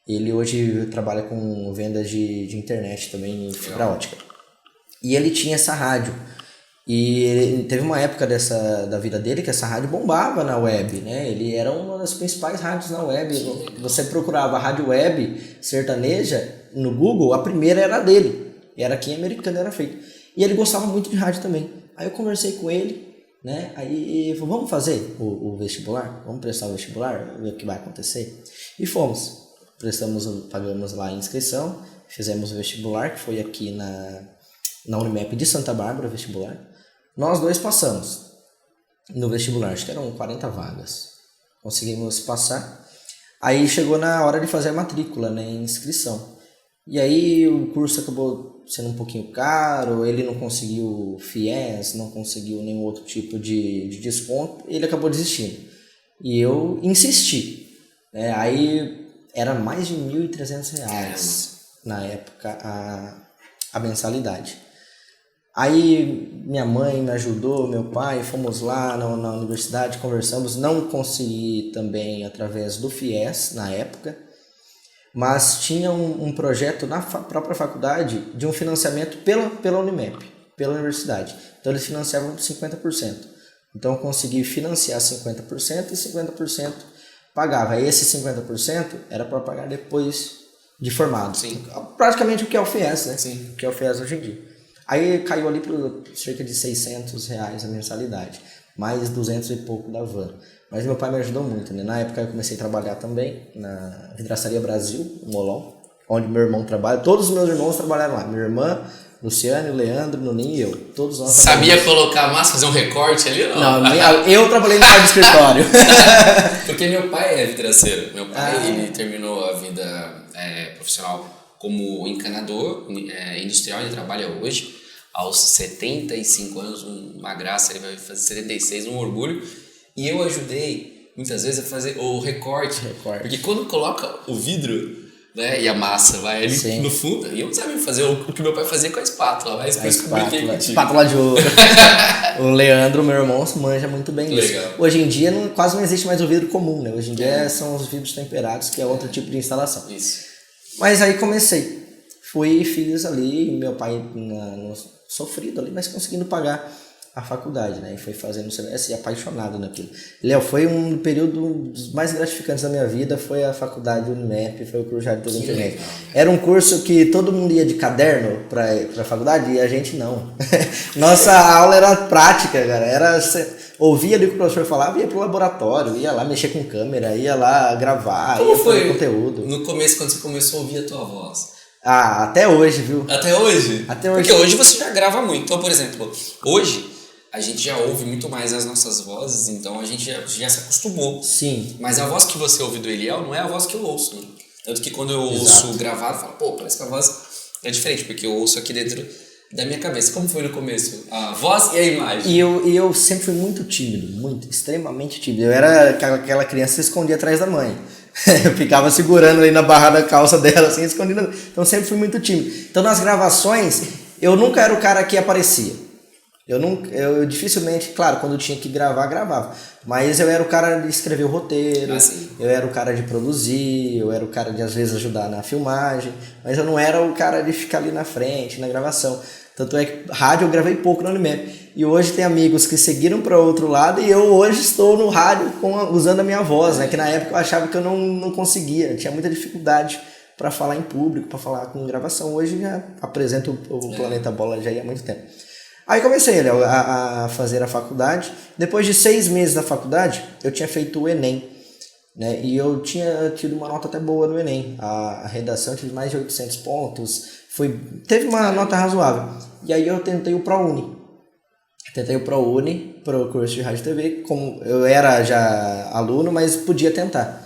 Ele hoje trabalha com vendas de internet também, fibra ótica. E ele tinha essa rádio. E teve uma época da vida dele que essa rádio bombava na web, né? Ele era uma das principais rádios na web. Você procurava rádio web sertaneja no Google, a primeira era dele. Era aqui em Americana, era feito. E ele gostava muito de rádio também. Aí eu conversei com ele, né? Aí falou, vamos fazer o vestibular? Vamos prestar o vestibular? Ver o que vai acontecer? E fomos. Pagamos lá a inscrição, fizemos o vestibular, que foi aqui na Unimap de Santa Bárbara, o vestibular. Nós dois passamos no vestibular, acho que eram 40 vagas. Conseguimos passar. Aí chegou na hora de fazer a matrícula, né, a inscrição. E aí o curso acabou sendo um pouquinho caro, ele não conseguiu FIES, não conseguiu nenhum outro tipo de desconto, ele acabou desistindo. E eu insisti, né, aí era mais de R$1.300 na época a mensalidade. Aí minha mãe me ajudou, meu pai, fomos lá na universidade, conversamos, não consegui também através do FIES na época, mas tinha um projeto na própria faculdade de um financiamento pela Unimap, pela universidade. Então eles financiavam 50%. Então eu consegui financiar 50% e 50% pagava. Aí esse 50% era para pagar depois de formado. Sim. Praticamente o que é o FIES, né? Sim. O que é o FIES hoje em dia. Aí caiu ali por cerca de R$600 a mensalidade, mais 200 e pouco da van. Mas meu pai me ajudou muito, né? Na época eu comecei a trabalhar também na Vidraçaria Brasil, no Molon, onde meu irmão trabalha. Todos os meus irmãos trabalharam lá. Minha irmã, Luciane, Leandro, Nuninho e eu. Todos nós Sabia colocar a massa, fazer um recorte ali ou não? Não, eu trabalhei no quarto de escritório. Porque meu pai é vidraceiro. Meu pai, ele terminou a vida profissional como encanador industrial, ele trabalha hoje. Aos 75 anos, uma graça, ele vai fazer 76, um orgulho. E eu ajudei, muitas vezes, a fazer o recorte. Porque quando coloca o vidro, né, e a massa vai ali Sim. no fundo, e eu não sabia fazer o que meu pai fazia com a espátula. Mas por isso que eu brinquei contigo. Espátula de ouro. O Leandro, meu irmão, manja muito bem disso. Hoje em dia quase não existe mais o vidro comum, né? Hoje em dia são os vidros temperados, que é outro tipo de instalação. Isso. Mas aí comecei. Fui e fiz ali, meu pai sofrido ali, mas conseguindo pagar a faculdade, né? E foi fazendo o semestre e apaixonado naquilo. Léo, foi um período dos mais gratificantes da minha vida, foi a faculdade Unimap, foi o curso de rádio pela internet. Era um curso que todo mundo ia de caderno pra faculdade e a gente não. Nossa aula era prática, cara. Ouvia ali o que o professor falava, ia pro laboratório, ia lá mexer com câmera, ia lá gravar, Como ia foi fazer conteúdo. No começo, quando você começou a ouvir a tua voz? Até hoje, viu? Até hoje? Até hoje. Porque hoje você já grava muito. Então, por exemplo, hoje a gente já ouve muito mais as nossas vozes, então a gente já se acostumou. Sim. Mas a voz que você ouve do Eliel não é a voz que eu ouço, né? Tanto que quando eu ouço gravado, eu falo, pô, parece que a voz é diferente, porque eu ouço aqui dentro da minha cabeça. Como foi no começo? A voz e a imagem. E eu sempre fui muito tímido, extremamente tímido. Eu era aquela criança que se escondia atrás da mãe. Eu ficava segurando ali na barra da calça dela, assim, escondendo. Então sempre fui muito tímido. Então nas gravações, eu nunca era o cara que aparecia. Eu dificilmente, claro, quando eu tinha que gravar, gravava. Mas eu era o cara de escrever o roteiro, eu era o cara de produzir, eu era o cara de às vezes ajudar na filmagem. Mas eu não era o cara de ficar ali na frente, na gravação. Tanto é que rádio eu gravei pouco no Unimap. E hoje tem amigos que seguiram para outro lado e eu hoje estou no rádio usando a minha voz, né? Que na época eu achava que eu não conseguia, tinha muita dificuldade para falar em público, para falar com gravação. Hoje já apresento o Planeta Bola já há muito tempo. Aí comecei a fazer a faculdade. Depois de 6 meses da faculdade, eu tinha feito o Enem. Né? E eu tinha tido uma nota até boa no Enem. A redação eu tive mais de 800 pontos. Teve uma nota razoável. E aí eu tentei o ProUni. Pro curso de rádio e TV. Como eu era já aluno, mas podia tentar.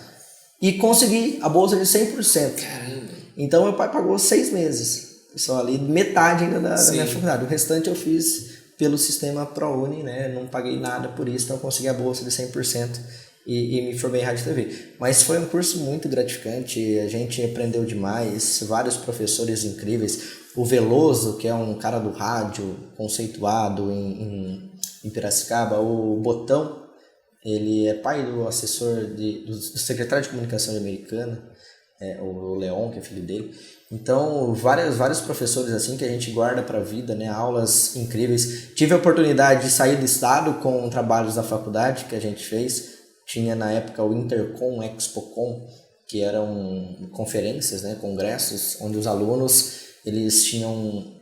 E consegui a bolsa de 100%. Caramba! Então meu pai pagou 6 meses. Só ali, metade ainda da minha faculdade. O restante eu fiz pelo sistema ProUni, né? Não paguei nada por isso, então eu consegui a bolsa de 100% e me formei em rádio e TV. Mas foi um curso muito gratificante, a gente aprendeu demais, vários professores incríveis. O Veloso, que é um cara do rádio, conceituado em Piracicaba. O Botão, ele é pai do assessor do secretário de comunicação de Americana. o Leon, que é filho dele. Então, vários professores assim que a gente guarda para a vida, né? Aulas incríveis. Tive a oportunidade de sair do estado com trabalhos da faculdade que a gente fez. Tinha na época o Intercom, Expocom, que eram conferências, né? Congressos, onde os alunos eles tinham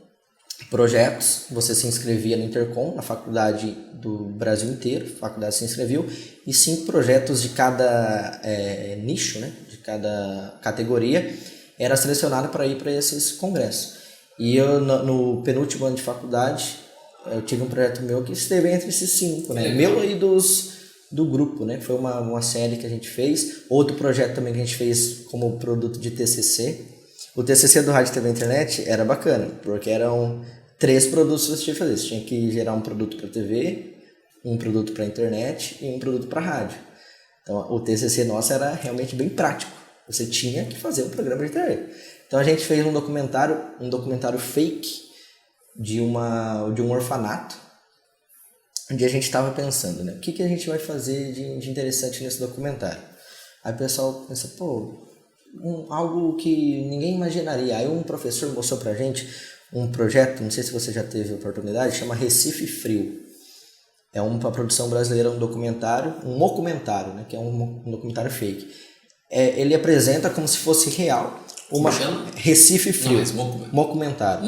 projetos. Você se inscrevia no Intercom, na faculdade do Brasil inteiro, a faculdade se inscreveu, e 5 projetos de cada nicho, né? De cada categoria, era selecionado para ir para esses congressos. E eu, no penúltimo ano de faculdade, eu tive um projeto meu que esteve entre esses 5, né? Meu e do grupo, né? Foi uma série que a gente fez. Outro projeto também que a gente fez como produto de TCC. O TCC do Rádio TV Internet era bacana, porque eram 3 produtos que você tinha que fazer. Você tinha que gerar um produto para TV, um produto para internet e um produto para rádio. Então, o TCC nosso era realmente bem prático. Você tinha que fazer um programa de TV. Então, a gente fez um documentário fake de um orfanato, onde a gente estava pensando, né? O que a gente vai fazer de interessante nesse documentário? Aí o pessoal pensa, algo que ninguém imaginaria. Aí um professor mostrou pra gente um projeto, não sei se você já teve a oportunidade, chama Recife Frio. É uma produção brasileira, um documentário, né? Que é um documentário fake. Ele apresenta como se fosse real. Como chama? Recife Frio. Mocumentário.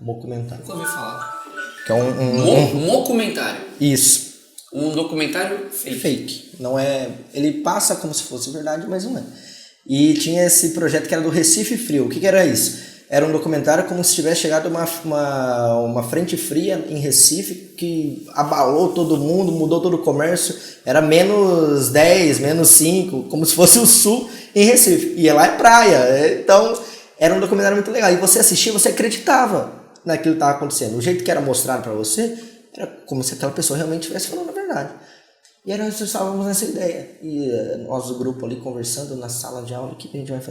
Mocumentário. Nunca ouvi falar. Que é Mocumentário. Isso. Um documentário fake. Não é. Ele passa como se fosse verdade, mas não é. E tinha esse projeto que era do Recife Frio. O que era isso? Era um documentário como se tivesse chegado uma frente fria em Recife que abalou todo mundo, mudou todo o comércio. Era menos 10, menos 5, como se fosse o sul em Recife. E lá é praia. Então, era um documentário muito legal. E você assistia, você acreditava naquilo que estava acontecendo. O jeito que era mostrado para você, era como se aquela pessoa realmente estivesse falando a verdade. E aí nós estávamos nessa ideia. E nós do grupo ali conversando na sala de aula, o que a gente vai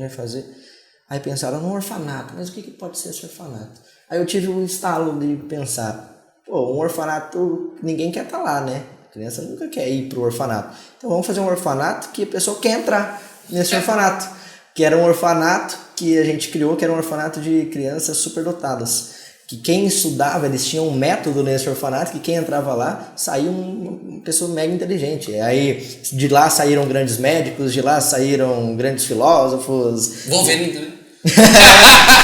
fazer, Aí pensaram num orfanato, mas o que pode ser esse orfanato? Aí eu tive um estalo de pensar, um orfanato, ninguém quer estar lá, né? A criança nunca quer ir pro orfanato. Então vamos fazer um orfanato que a pessoa quer entrar nesse orfanato. Que era um orfanato que a gente criou, que era um orfanato de crianças superdotadas. Que quem estudava, eles tinham um método nesse orfanato, que quem entrava lá, saía uma pessoa mega inteligente. Aí, de lá saíram grandes médicos, de lá saíram grandes filósofos. Wolverine também.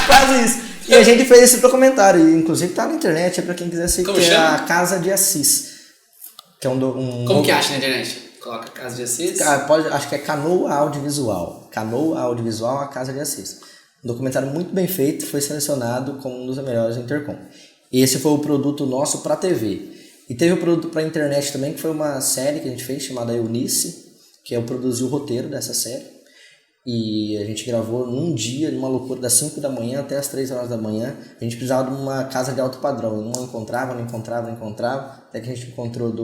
Quase isso. E a gente fez esse documentário, inclusive tá na internet, é pra quem quiser assistir, que é a Casa de Assis. Que é Como que acha na internet? Coloca Casa de Assis? Acho que é Canoa Audiovisual. Canoa Audiovisual, a Casa de Assis. Um documentário muito bem feito, foi selecionado como um dos melhores do Intercom. Esse foi o produto nosso para TV. E teve o produto para internet também, que foi uma série que a gente fez, chamada Eunice, que eu produzi o roteiro dessa série. E a gente gravou num dia, numa loucura, das 5 da manhã até as 3 horas da manhã. A gente precisava de uma casa de alto padrão. Eu não encontrava. Até que a gente encontrou de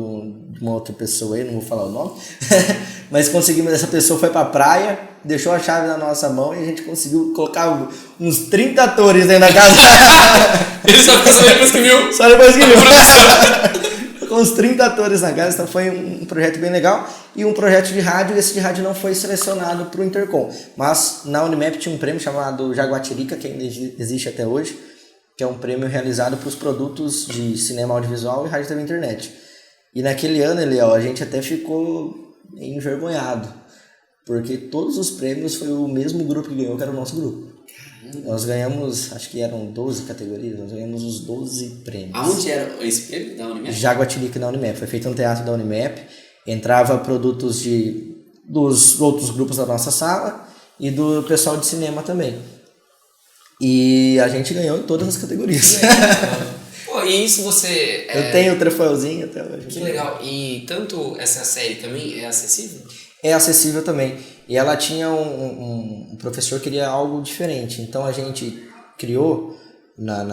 uma outra pessoa aí, não vou falar o nome. Mas conseguimos, essa pessoa foi pra praia, deixou a chave na nossa mão e a gente conseguiu colocar uns 30 atores dentro da casa. Ele só ficou depois que viu. Só depois que viu. Com uns 30 atores na casa, então foi um projeto bem legal. E um projeto de rádio, esse de rádio não foi selecionado para o Intercom. Mas na Unimap tinha um prêmio chamado Jaguatirica, que ainda existe até hoje, que é um prêmio realizado para os produtos de cinema audiovisual e rádio TV internet. E naquele ano, Eliel, a gente até ficou envergonhado, porque todos os prêmios foi o mesmo grupo que ganhou, que era o nosso grupo. Nós ganhamos, acho que eram 12 categorias, nós ganhamos os 12 prêmios. Aonde era esse prêmio da Unimap? Jaguatirica na Unimap, foi feito no teatro da Unimap, entrava produtos dos outros grupos da nossa sala e do pessoal de cinema também. E a gente ganhou em todas as categorias. Pô, e isso você... Eu tenho o troféuzinho até hoje. Que legal. E tanto essa série também é acessível? É acessível também. E ela tinha um professor que queria algo diferente. Então a gente criou,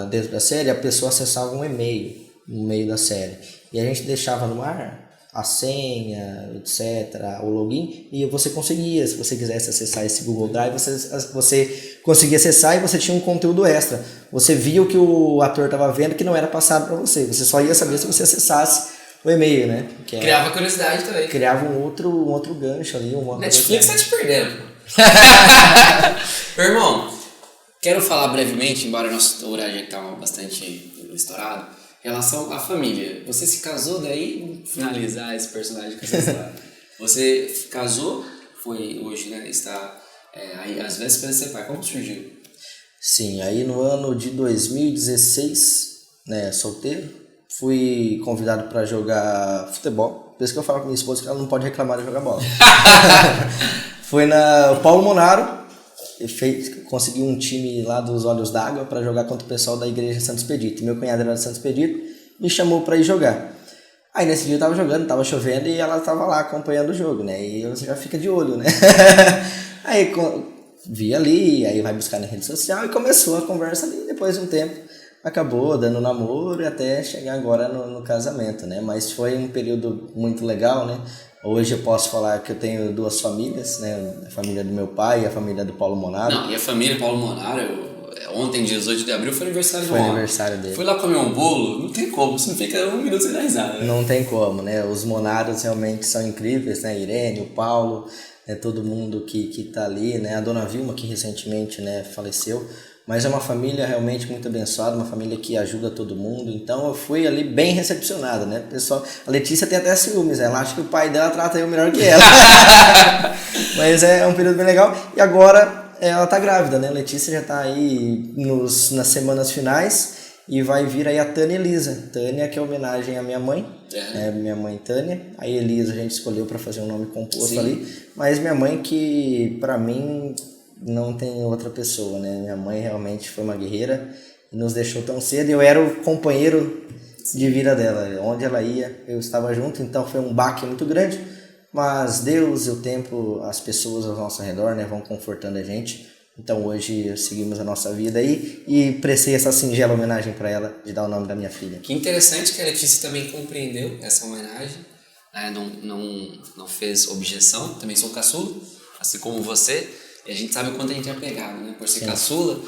dentro da série, a pessoa acessava um e-mail no meio da série. E a gente deixava no ar a senha, etc., o login, e você conseguia, se você quisesse acessar esse Google Drive, você conseguia acessar e você tinha um conteúdo extra. Você via o que o ator estava vendo que não era passado para você. Você só ia saber se você acessasse o e-mail, né? Criava curiosidade também. Criava um outro gancho ali. Netflix tá te perdendo. Meu irmão, quero falar brevemente, embora nosso horário já está bastante estourado, em relação à família. Você se casou daí, vamos finalizar esse personagem com essa história. Você casou, foi hoje, né, está aí às vésperas de ser pai. Como surgiu? Sim, aí no ano de 2016, né, solteiro, fui convidado para jogar futebol. Por isso que eu falo com minha esposa que ela não pode reclamar de jogar bola. Fui na Paulo Monaro, consegui um time lá dos Olhos d'Água para jogar contra o pessoal da igreja Santo Expedito. Meu cunhado era de Santo Expedito, me chamou para ir jogar. Aí nesse dia eu tava jogando, tava chovendo e ela tava lá acompanhando o jogo, né? E você já fica de olho, né? Aí vi ali, aí vai buscar na rede social e começou a conversa ali. Depois de um tempo acabou dando namoro e até chegar agora no casamento, né? Mas foi um período muito legal, né? Hoje eu posso falar que eu tenho duas famílias, né? A família do meu pai e a família do Paulo Monaro. Não, e a família Paulo Monaro, ontem, 18 de abril, foi aniversário Foi aniversário dele. Fui lá comer um bolo, não tem como, você não fica um minuto sem dar risada. Não tem como, né? Os Monaros realmente são incríveis, né? Irene, o Paulo, né? Todo mundo que tá ali, né? A dona Vilma, que recentemente, né, faleceu. Mas é uma família realmente muito abençoada, uma família que ajuda todo mundo. Então eu fui ali bem recepcionado, né? Pessoal, a Letícia tem até ciúmes, ela acha que o pai dela trata eu melhor que ela. Mas é um período bem legal. E agora ela tá grávida, né? A Letícia já tá aí nas semanas finais e vai vir aí a Tânia Elisa. Tânia, que é homenagem à minha mãe, minha mãe Tânia. A Elisa a gente escolheu para fazer um nome composto. Sim. Ali. Mas minha mãe que, para mim, não tem outra pessoa, né? Minha mãe realmente foi uma guerreira e nos deixou tão cedo. Eu era o companheiro de vida dela. Onde ela ia, eu estava junto. Então foi um baque muito grande. Mas Deus e o tempo, as pessoas ao nosso redor, né, vão confortando a gente. Então hoje seguimos a nossa vida aí e prestei essa singela homenagem para ela de dar o nome da minha filha. Que interessante que a Letícia também compreendeu essa homenagem, né? Não fez objeção. Também sou caçula, assim como você. E a gente sabe o quanto a gente é apegado, né? Por ser Sim. caçula,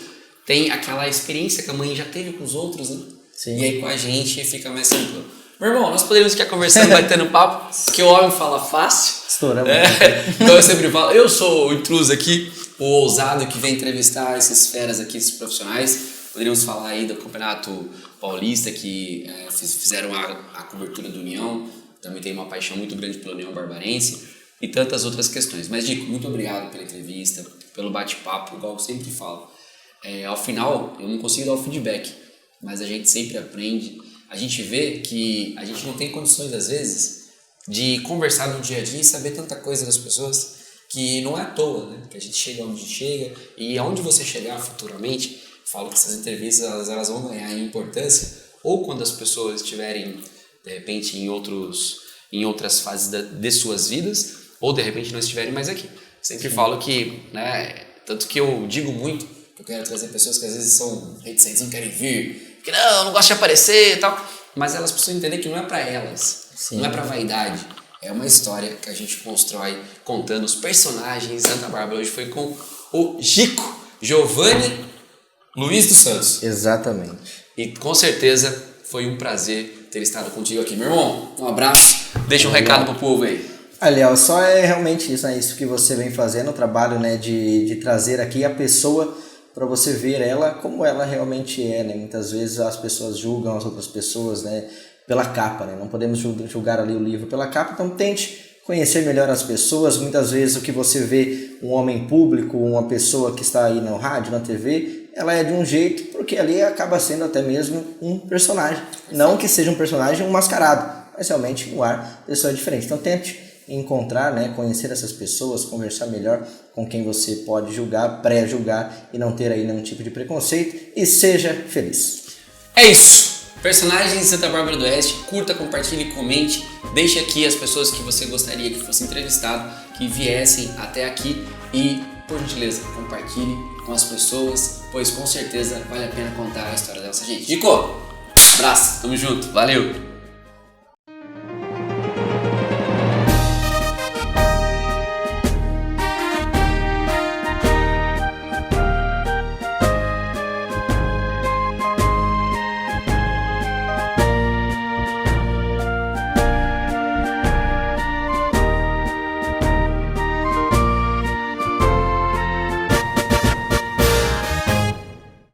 tem aquela experiência que a mãe já teve com os outros, né? Sim. E aí com a gente fica mais tranquilo. Meu irmão, nós poderíamos ficar conversando, batendo papo, que o homem fala fácil. Estouramos. Então eu sempre falo, eu sou o intruso aqui, o ousado que vem entrevistar esses feras aqui, esses profissionais. Poderíamos falar aí do Campeonato Paulista, que fizeram a cobertura do União. Também tem uma paixão muito grande pela União Barbarense. E tantas outras questões. Mas, Dico, muito obrigado pela entrevista, pelo bate-papo, igual eu sempre falo. Ao final, eu não consigo dar o feedback, mas a gente sempre aprende. A gente vê que a gente não tem condições, às vezes, de conversar no dia a dia e saber tanta coisa das pessoas, que não é à toa, né? Que a gente chega onde chega e aonde você chegar futuramente, falo que essas entrevistas elas vão ganhar em importância, ou quando as pessoas estiverem, de repente, em outras fases de suas vidas, ou de repente não estiverem mais aqui. Sempre falo que, né, tanto que eu digo muito, que eu quero trazer pessoas que às vezes são reticentes, não querem vir, que não gosto de aparecer e tal, mas elas precisam entender que não é para elas, Sim. não é para vaidade, é uma história que a gente constrói contando os personagens. Santa Bárbara hoje foi com o Gico Giovanni Luiz dos Santos. Exatamente. E com certeza foi um prazer ter estado contigo aqui. Meu irmão, um abraço, deixa um recado pro povo aí. Léo, só é realmente isso, né? Isso que você vem fazendo, o trabalho, né, de trazer aqui a pessoa para você ver ela como ela realmente é, né? Muitas vezes as pessoas julgam as outras pessoas, né, pela capa, né? Não podemos julgar ali o livro pela capa, então tente conhecer melhor as pessoas. Muitas vezes o que você vê um homem público, uma pessoa que está aí no rádio, na TV, ela é de um jeito, porque ali acaba sendo até mesmo um personagem. Não que seja um personagem mascarado, mas realmente no ar a pessoa é diferente. Então tente encontrar, né, conhecer essas pessoas, conversar melhor com quem você pode julgar, pré-julgar e não ter aí nenhum tipo de preconceito e seja feliz. É isso! Personagens de Santa Bárbara do Oeste, curta, compartilhe, comente, deixe aqui as pessoas que você gostaria que fosse entrevistado, que viessem até aqui e, por gentileza, compartilhe com as pessoas, pois com certeza vale a pena contar a história dessa gente. Dico, abraço, tamo junto, valeu!